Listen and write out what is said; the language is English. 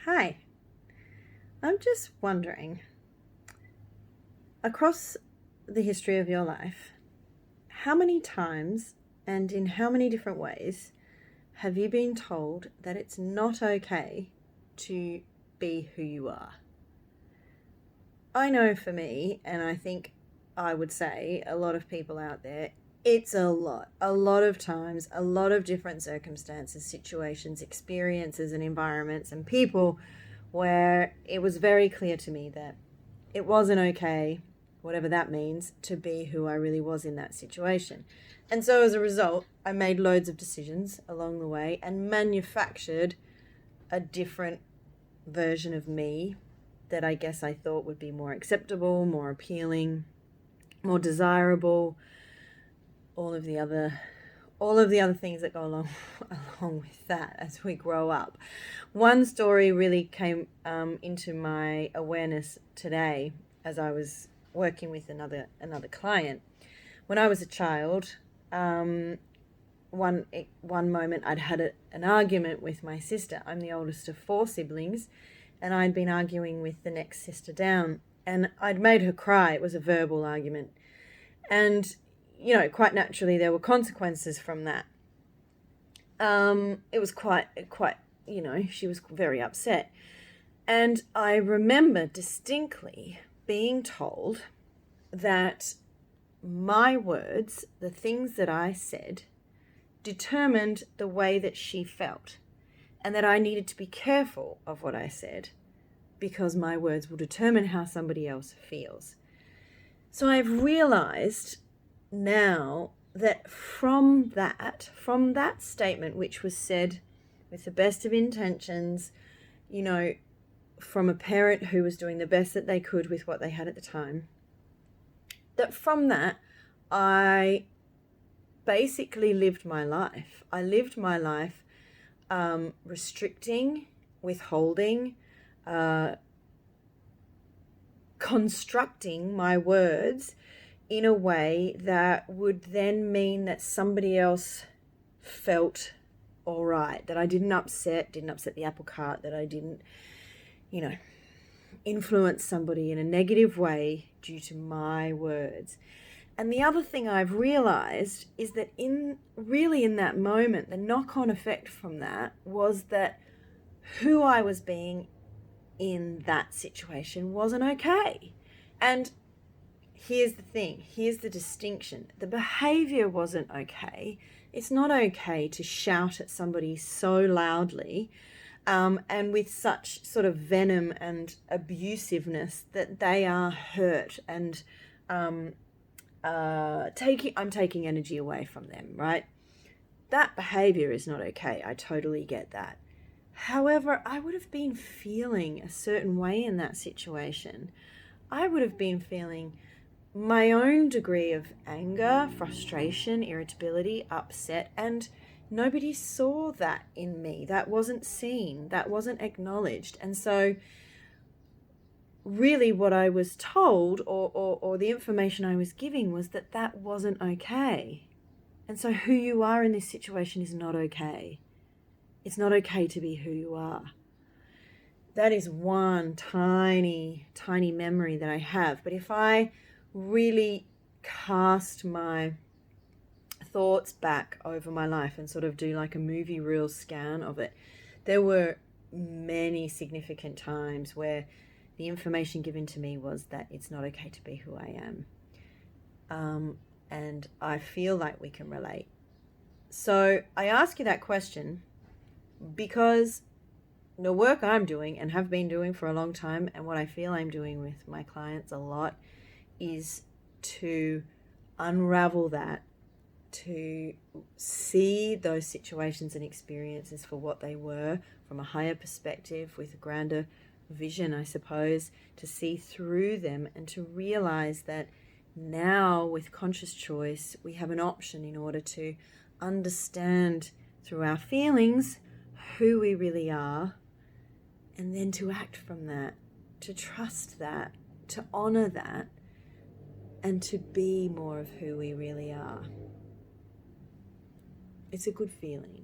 Hi, I'm just wondering, across the history of your life, how many times and in how many different ways have you been told that it's not okay to be who you are? I know for me, and I think I would say a lot of people out there, it's a lot of times, a lot of different circumstances, situations, experiences, and environments and people where it was very clear to me that it wasn't okay, whatever that means, to be who I really was in that situation. And so as a result, I made loads of decisions along the way and manufactured a different version of me that I guess I thought would be more acceptable, more appealing, more desirable, all of the other things that go along with that as we grow up. One story really came into my awareness today as I was working with another client. When I was a child, one moment I'd had an argument with my sister. I'm the oldest of 4 siblings, and I'd been arguing with the next sister down, and I'd made her cry. It was a verbal argument, and quite naturally there were consequences from that. It was quite, she was very upset. And I remember distinctly being told that my words, the things that I said, determined the way that she felt, and that I needed to be careful of what I said because my words will determine how somebody else feels. So I've realized now that from that statement, which was said with the best of intentions, from a parent who was doing the best that they could with what they had at the time, that from that, I basically lived my life. I lived my life restricting, withholding, constructing my words in a way that would then mean that somebody else felt all right, that I didn't upset the apple cart, that I didn't, influence somebody in a negative way due to my words. And the other thing I've realized is that in that moment, the knock-on effect from that was that who I was being in that situation wasn't okay. And here's the distinction. The behavior wasn't okay. It's not okay to shout at somebody so loudly and with such sort of venom and abusiveness that they are hurt and I'm taking energy away from them, right? That behavior is not okay. I totally get that. However, I would have been feeling a certain way in that situation. I would have been feeling my own degree of anger, frustration, irritability, upset, and nobody saw that in me. That wasn't seen, that wasn't acknowledged. And so really what I was told or the information I was giving was that wasn't okay. And so who you are in this situation is not okay. It's not okay to be who you are. That is one tiny, tiny memory that I have. But if I really cast my thoughts back over my life and sort of do like a movie reel scan of it, there were many significant times where the information given to me was that it's not okay to be who I am. And I feel like we can relate. So I ask you that question because the work I'm doing and have been doing for a long time, and what I feel I'm doing with my clients a lot, is to unravel that, to see those situations and experiences for what they were from a higher perspective with a grander vision, I suppose, to see through them and to realize that now with conscious choice, we have an option in order to understand through our feelings who we really are, and then to act from that, to trust that, to honor that, and to be more of who we really are. It's a good feeling.